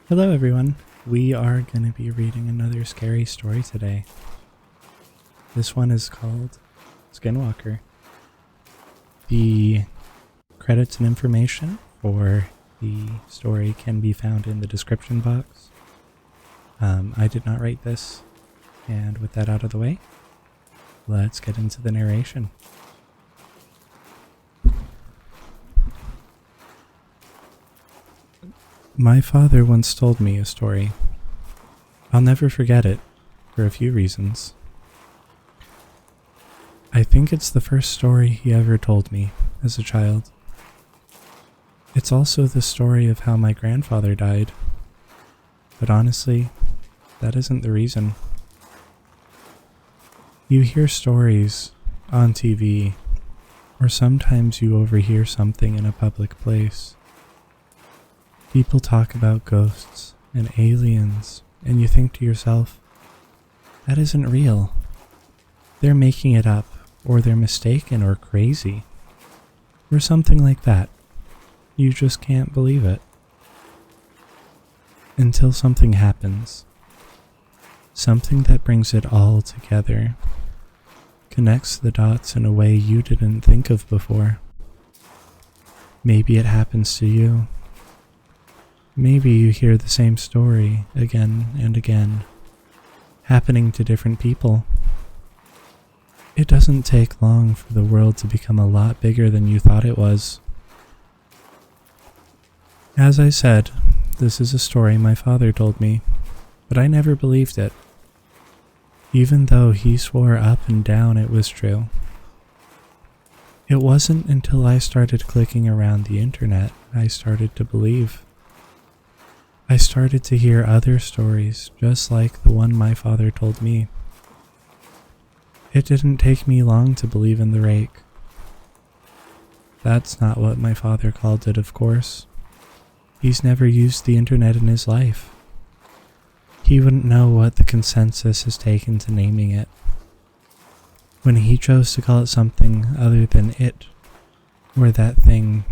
Hello everyone, we are going to be reading another scary story today. This one is called Skinwalker. The credits and information for the story can be found in the description box. I did not write this, and with that out of the way, let's get into the narration. My father once told me a story. I'll never forget it, for a few reasons. I think it's the first story he ever told me as a child. It's also the story of how my grandfather died. But honestly, that isn't the reason. You hear stories on TV, or sometimes you overhear something in a public place. People talk about ghosts and aliens, and you think to yourself, that isn't real. They're making it up, or they're mistaken or crazy, or something like that. You just can't believe it. Until something happens. Something that brings it all together. Connects the dots in a way you didn't think of before. Maybe it happens to you. Maybe you hear the same story again and again, happening to different people. It doesn't take long for the world to become a lot bigger than you thought it was. As I said, this is a story my father told me, but I never believed it, even though he swore up and down it was true. It wasn't until I started clicking around the internet I started to believe. I started to hear other stories just like the one my father told me. It didn't take me long to believe in the rake. That's not what my father called it, of course. He's never used the internet in his life. He wouldn't know what the consensus has taken to naming it. When he chose to call it something other than it, or that thing,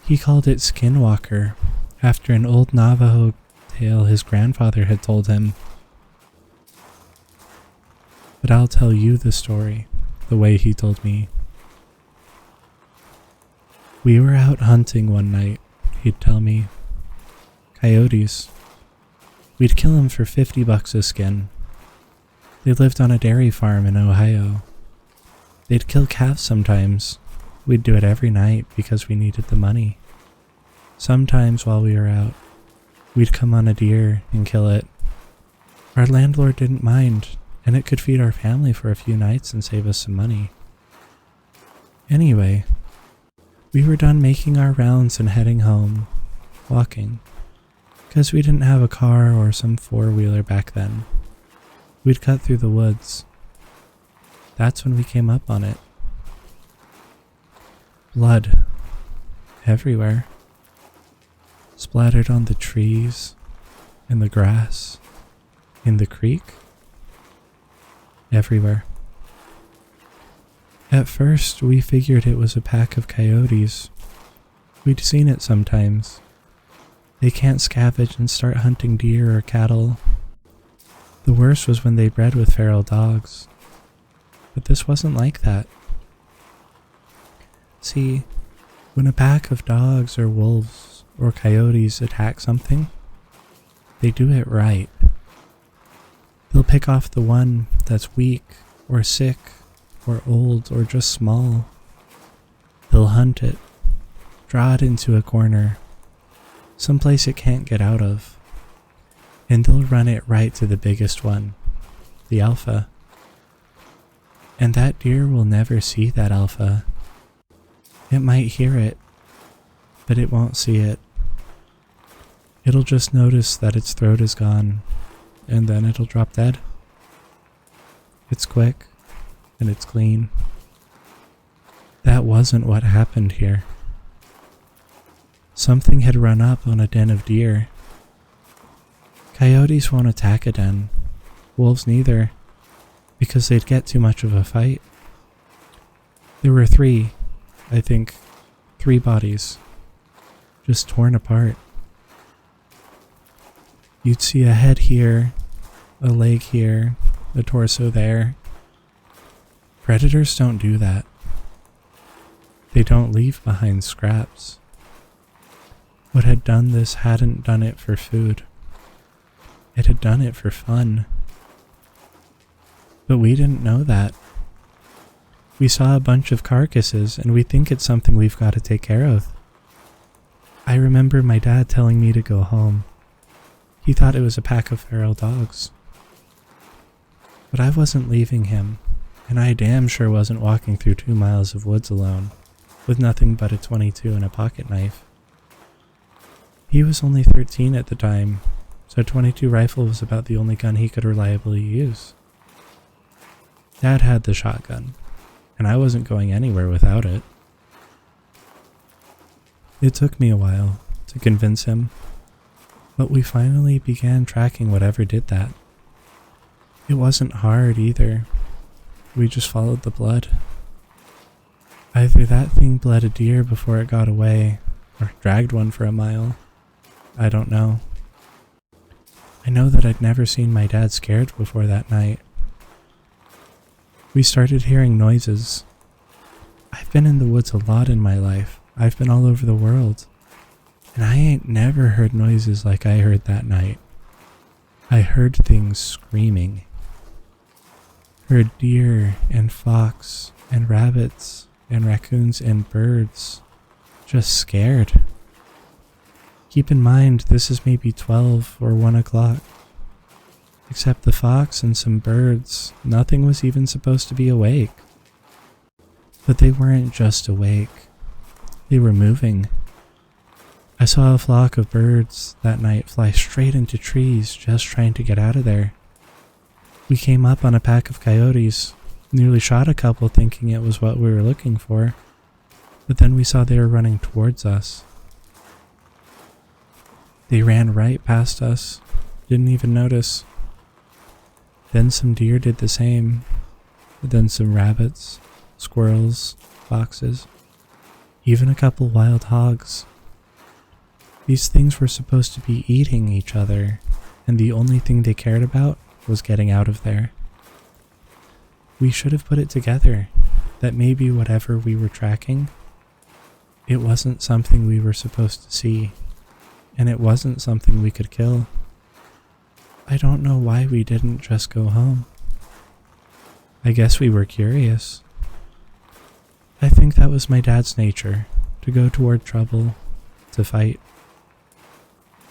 he called it Skinwalker, after an old Navajo tale his grandfather had told him. But I'll tell you the story, the way he told me. We were out hunting one night, he'd tell me. Coyotes. We'd kill them for $50 a skin. They lived on a dairy farm in Ohio. They'd kill calves sometimes. We'd do it every night because we needed the money. Sometimes while we were out, we'd come on a deer and kill it. Our landlord didn't mind, and it could feed our family for a few nights and save us some money. Anyway, we were done making our rounds and heading home, walking, because we didn't have a car or some four-wheeler back then. We'd cut through the woods. That's when we came up on it. Blood. Everywhere. Splattered on the trees, in the grass, in the creek. Everywhere. At first, we figured it was a pack of coyotes. We'd seen it sometimes. They can't scavenge and start hunting deer or cattle. The worst was when they bred with feral dogs. But this wasn't like that. See, when a pack of dogs or wolves or coyotes attack something, they do it right. They'll pick off the one that's weak or sick or old or just small. They'll hunt it, draw it into a corner, someplace it can't get out of, and they'll run it right to the biggest one, the alpha. And that deer will never see that alpha. It might hear it, but it won't see it. It'll just notice that its throat is gone, and then it'll drop dead. It's quick, and it's clean. That wasn't what happened here. Something had run up on a den of deer. Coyotes won't attack a den. Wolves neither, because they'd get too much of a fight. There were three bodies, just torn apart. You'd see a head here, a leg here, a torso there. Predators don't do that. They don't leave behind scraps. What had done this hadn't done it for food. It had done it for fun. But we didn't know that. We saw a bunch of carcasses and we think it's something we've got to take care of. I remember my dad telling me to go home. He thought it was a pack of feral dogs. But I wasn't leaving him, and I damn sure wasn't walking through 2 miles of woods alone, with nothing but a .22 and a pocket knife. He was only 13 at the time, so a .22 rifle was about the only gun he could reliably use. Dad had the shotgun, and I wasn't going anywhere without it. It took me a while to convince him, but we finally began tracking whatever did that. It wasn't hard either. We just followed the blood. Either that thing bled a deer before it got away, or dragged one for a mile. I don't know. I know that I'd never seen my dad scared before that night. We started hearing noises. I've been in the woods a lot in my life. I've been all over the world. And I ain't never heard noises like I heard that night. I heard things screaming. Heard deer and fox and rabbits and raccoons and birds. Just scared. Keep in mind, this is maybe 12 or 1 o'clock. Except the fox and some birds, nothing was even supposed to be awake. But they weren't just awake. They were moving. I saw a flock of birds that night fly straight into trees, just trying to get out of there. We came up on a pack of coyotes, nearly shot a couple thinking it was what we were looking for, but then we saw they were running towards us. They ran right past us, didn't even notice. Then some deer did the same, then some rabbits, squirrels, foxes, even a couple wild hogs. These things were supposed to be eating each other, and the only thing they cared about was getting out of there. We should have put it together that maybe whatever we were tracking, it wasn't something we were supposed to see, and it wasn't something we could kill. I don't know why we didn't just go home. I guess we were curious. I think that was my dad's nature, to go toward trouble, to fight.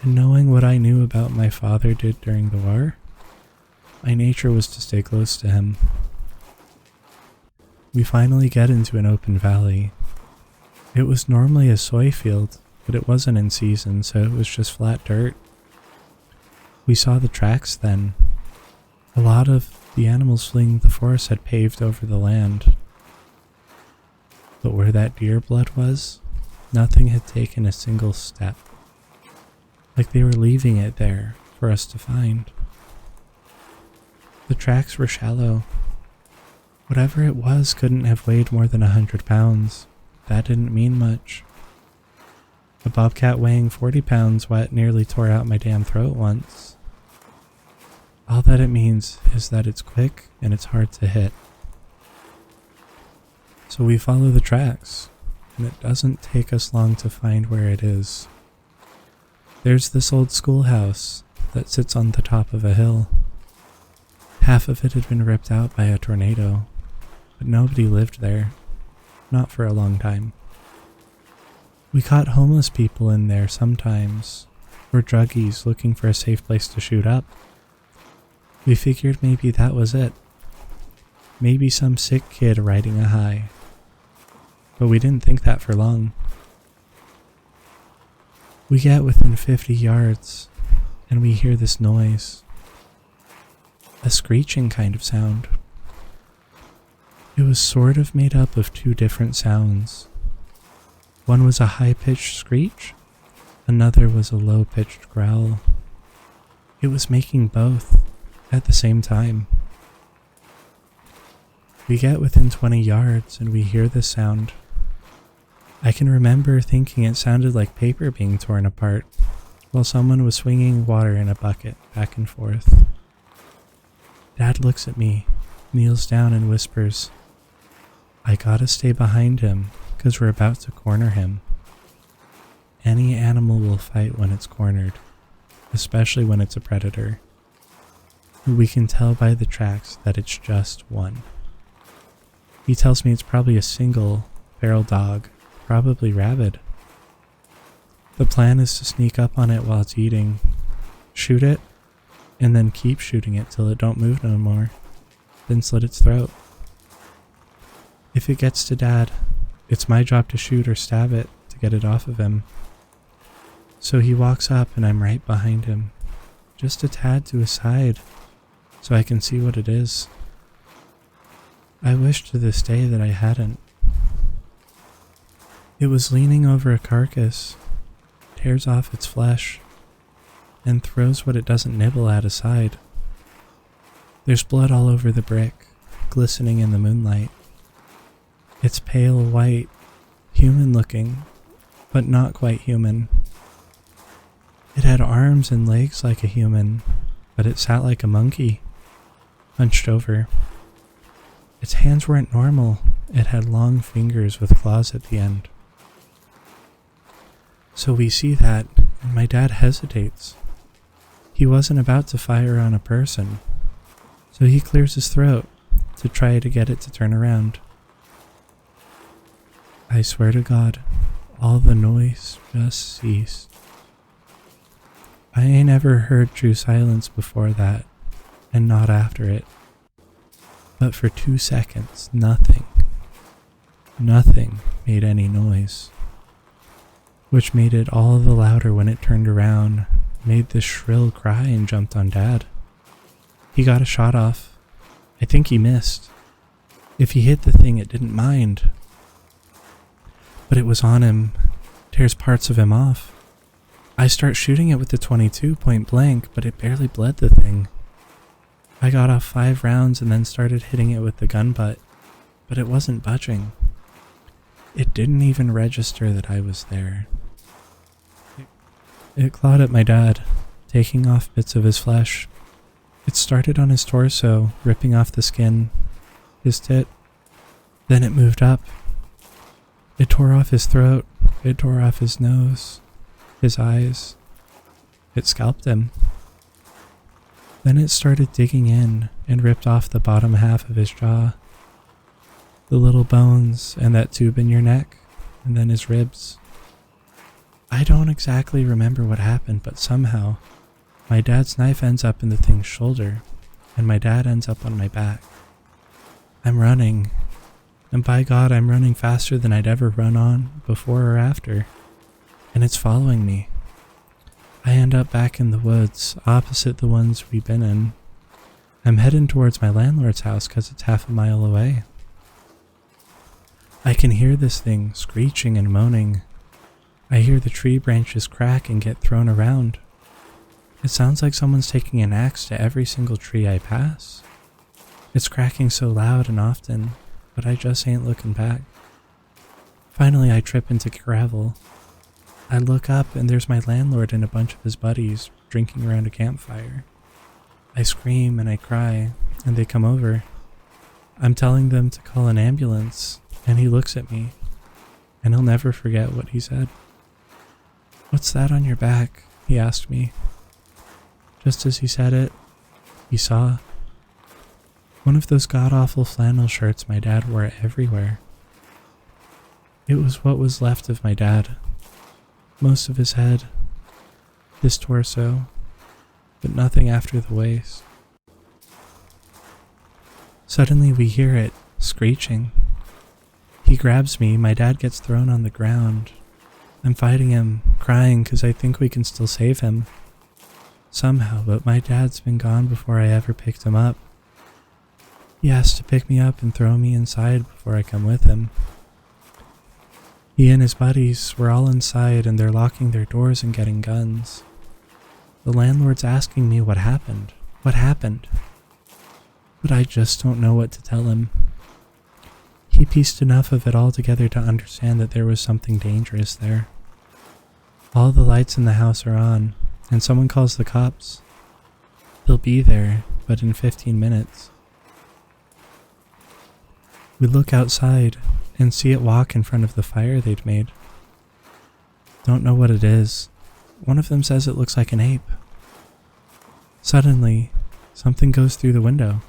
And knowing what I knew about my father did during the war, my nature was to stay close to him. We finally get into an open valley. It was normally a soy field, but it wasn't in season, so it was just flat dirt. We saw the tracks then. A lot of the animals fleeing the forest had paved over the land. But where that deer blood was, nothing had taken a single step. Like they were leaving it there for us to find. The tracks were shallow. Whatever it was couldn't have weighed more than 100 pounds. That didn't mean much. A bobcat weighing 40 pounds nearly tore out my damn throat once. All that it means is that it's quick and it's hard to hit. So we follow the tracks, and it doesn't take us long to find where it is. There's this old schoolhouse that sits on the top of a hill. Half of it had been ripped out by a tornado, but nobody lived there. Not for a long time. We caught homeless people in there sometimes, or druggies looking for a safe place to shoot up. We figured maybe that was it. Maybe some sick kid riding a high. But we didn't think that for long. We get within 50 yards, and we hear this noise. A screeching kind of sound. It was sort of made up of 2 different sounds. One was a high-pitched screech, another was a low-pitched growl. It was making both at the same time. We get within 20 yards and we hear this sound. I can remember thinking it sounded like paper being torn apart, while someone was swinging water in a bucket back and forth. Dad looks at me, kneels down and whispers, "I gotta stay behind him, 'cause we're about to corner him." Any animal will fight when it's cornered, especially when it's a predator. We can tell by the tracks that it's just one. He tells me it's probably a single feral dog, probably rabid. The plan is to sneak up on it while it's eating, shoot it, and then keep shooting it till it don't move no more, then slit its throat. If it gets to Dad, it's my job to shoot or stab it to get it off of him. So he walks up and I'm right behind him, just a tad to his side, so I can see what it is. I wish to this day that I hadn't. It was leaning over a carcass, tears off its flesh, and throws what it doesn't nibble at aside. There's blood all over the brick, glistening in the moonlight. It's pale white, human looking, but not quite human. It had arms and legs like a human, but it sat like a monkey, hunched over. Its hands weren't normal. It had long fingers with claws at the end. So we see that, and my dad hesitates. He wasn't about to fire on a person, so he clears his throat to try to get it to turn around. I swear to God, all the noise just ceased. I ain't ever heard true silence before that, and not after it. But for 2 seconds, nothing made any noise, which made it all the louder when it turned around, made this shrill cry and jumped on Dad. He got a shot off. I think he missed. If he hit the thing, it didn't mind. But it was on him, tears parts of him off. I start shooting it with the .22 point blank, but it barely bled the thing. I got off 5 rounds and then started hitting it with the gun butt, but it wasn't budging. It didn't even register that I was there. It clawed at my dad, taking off bits of his flesh. It started on his torso, ripping off the skin, his tit. Then it moved up. It tore off his throat, it tore off his nose, his eyes. It scalped him. Then it started digging in and ripped off the bottom half of his jaw, the little bones and that tube in your neck, and then his ribs. I don't exactly remember what happened, but somehow my dad's knife ends up in the thing's shoulder, and my dad ends up on my back. I'm running, and by God, I'm running faster than I'd ever run on before or after, and it's following me. I end up back in the woods, opposite the ones we've been in. I'm heading towards my landlord's house because it's half a mile away. I can hear this thing screeching and moaning. I hear the tree branches crack and get thrown around. It sounds like someone's taking an axe to every single tree I pass. It's cracking so loud and often, but I just ain't looking back. Finally, I trip into gravel. I look up and there's my landlord and a bunch of his buddies drinking around a campfire. I scream and I cry, and they come over. I'm telling them to call an ambulance, and he looks at me, and I'll never forget what he said. "What's that on your back?" he asked me. Just as he said it, he saw one of those god-awful flannel shirts my dad wore everywhere. It was what was left of my dad. Most of his head, his torso, but nothing after the waist. Suddenly we hear it, screeching. He grabs me, my dad gets thrown on the ground. I'm fighting him, crying because I think we can still save him. Somehow, but my dad's been gone before I ever picked him up. He has to pick me up and throw me inside before I come with him. He and his buddies were all inside and they're locking their doors and getting guns. The landlord's asking me what happened. What happened? But I just don't know what to tell him. He pieced enough of it all together to understand that there was something dangerous there. All the lights in the house are on, and someone calls the cops. They'll be there, but in 15 minutes. We look outside and see it walk in front of the fire they'd made. Don't know what it is. One of them says it looks like an ape. Suddenly, something goes through the window.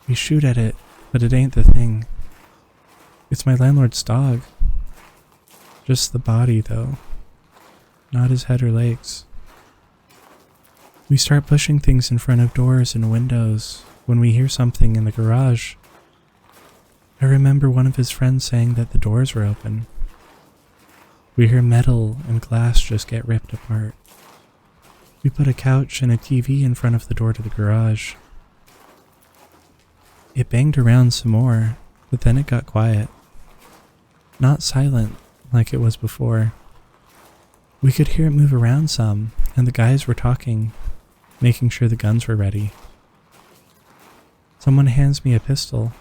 We shoot at it, but it ain't the thing. It's my landlord's dog. Just the body, though. Not his head or legs. We start pushing things in front of doors and windows when we hear something in the garage. I remember one of his friends saying that the doors were open. We hear metal and glass just get ripped apart. We put a couch and a TV in front of the door to the garage. It banged around some more, but then it got quiet. Not silent like it was before. We could hear it move around some, and the guys were talking, making sure the guns were ready. Someone hands me a pistol.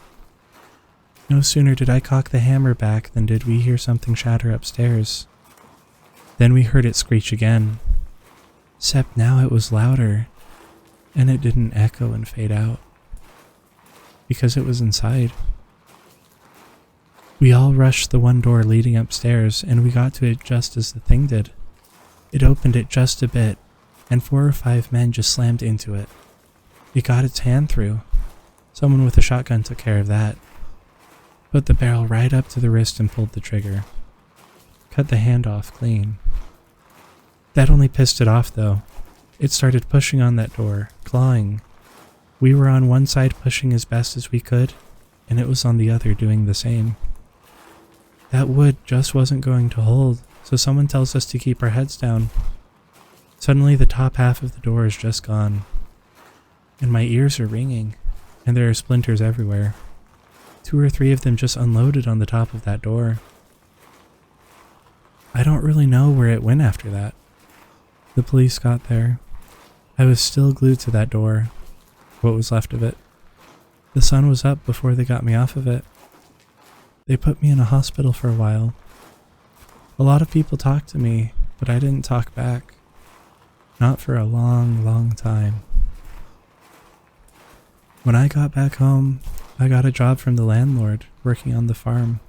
No sooner did I cock the hammer back than did we hear something shatter upstairs. Then we heard it screech again, except now it was louder, and it didn't echo and fade out, because it was inside. We all rushed the one door leading upstairs, and we got to it just as the thing did. It opened it just a bit, and 4 or 5 men just slammed into it. It got its hand through. Someone with a shotgun took care of that. Put the barrel right up to the wrist and pulled the trigger. Cut the hand off clean. That only pissed it off, though. It started pushing on that door, clawing. We were on one side pushing as best as we could, and it was on the other doing the same. That wood just wasn't going to hold, so someone tells us to keep our heads down. Suddenly the top half of the door is just gone, and my ears are ringing, and there are splinters everywhere. 2 or 3 of them just unloaded on the top of that door. I don't really know where it went after that. The police got there. I was still glued to that door, what was left of it. The sun was up before they got me off of it. They put me in a hospital for a while. A lot of people talked to me, but I didn't talk back. Not for a long, long time. When I got back home, I got a job from the landlord, working on the farm.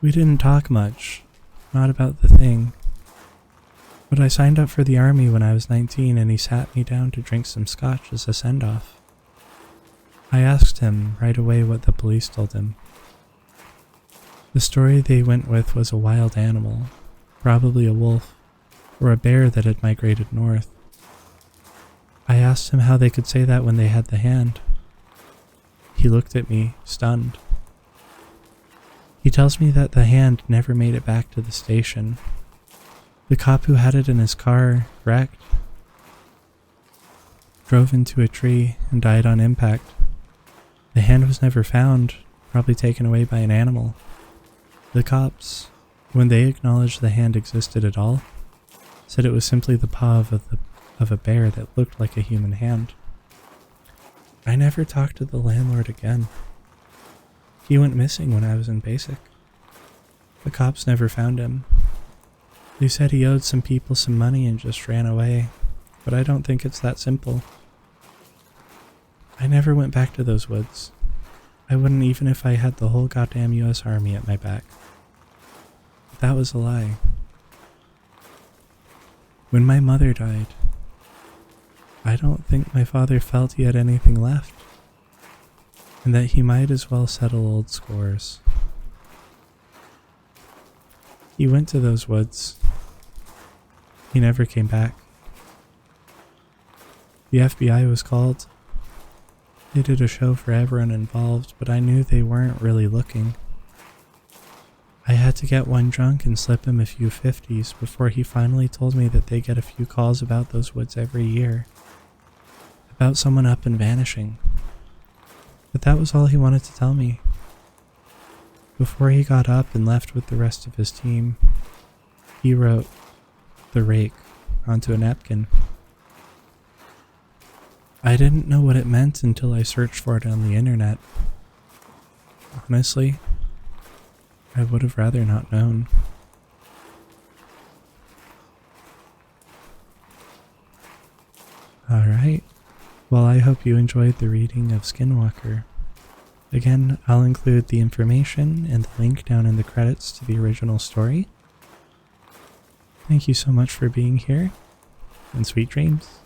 We didn't talk much, not about the thing. But I signed up for the army when I was 19 and he sat me down to drink some scotch as a send-off. I asked him right away what the police told him. The story they went with was a wild animal, probably a wolf, or a bear that had migrated north. I asked him how they could say that when they had the hand. He looked at me, stunned. He tells me that the hand never made it back to the station. The cop who had it in his car wrecked, drove into a tree, and died on impact. The hand was never found, probably taken away by an animal. The cops, when they acknowledged the hand existed at all, said it was simply the paw of a bear that looked like a human hand. I never talked to the landlord again. He went missing when I was in basic. The cops never found him. They said he owed some people some money and just ran away, but I don't think it's that simple. I never went back to those woods. I wouldn't even if I had the whole goddamn US Army at my back. But that was a lie. When my mother died, I don't think my father felt he had anything left, and that he might as well settle old scores. He went to those woods. He never came back. The FBI was called. They did a show for everyone involved, but I knew they weren't really looking. I had to get one drunk and slip him a few 50s before he finally told me that they get a few calls about those woods every year. About someone up and vanishing. But that was all he wanted to tell me. Before he got up and left with the rest of his team, he wrote "The Rake" onto a napkin. I didn't know what it meant until I searched for it on the internet. Honestly, I would have rather not known. Alright, well I hope you enjoyed the reading of Skinwalker. Again, I'll include the information and the link down in the credits to the original story. Thank you so much for being here, and sweet dreams.